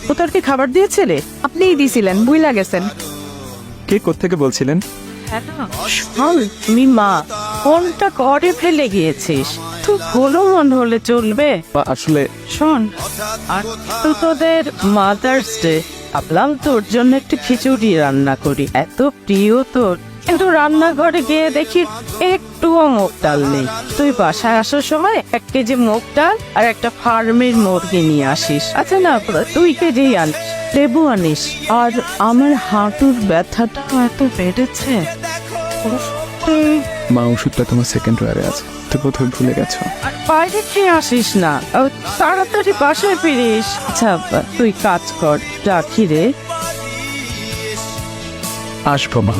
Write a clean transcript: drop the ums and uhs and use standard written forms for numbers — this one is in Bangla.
ও তোর কি খাবার দিয়েছিলে? আপনিই দিছিলেন, বুইলা গেছেন। কে কোত্থেকে বলছিলেন? শোন, তুমি মা ফোনটা করে ফেলে গিয়েছিস, তো ভালো মন হলে চলবে। আসলে শোন, আর তো তোদের মাদার্স ডে, ভাবলাম তোর জন্য একটু খিচুড়ি রান্না করি, এত প্রিয় তোর। কিন্তু রান্নাঘরে গিয়ে দেখি একটুও মুগ ডাল নেই। তুই বাসায় আসার সময় 1 কেজি মুগ ডাল আর একটা ফার্মের মুরগি নিয়ে আসিস। আচ্ছা না, 2 কেজি আনিস, লেবু আনিস। আর আমার হাঁটুর ব্যথাটা এত বেড়েছে। মা, ওষুধটা তোমার সেকেন্ড ওয়ারে আছে, তো কোথাও ভুলে গেছো। আর বাইরে খেয়ে আসিস না, তাড়াতাড়ি বাসায় ফিরিস। আচ্ছা তুই কাজ কর, রাখি রে। আসবো মা।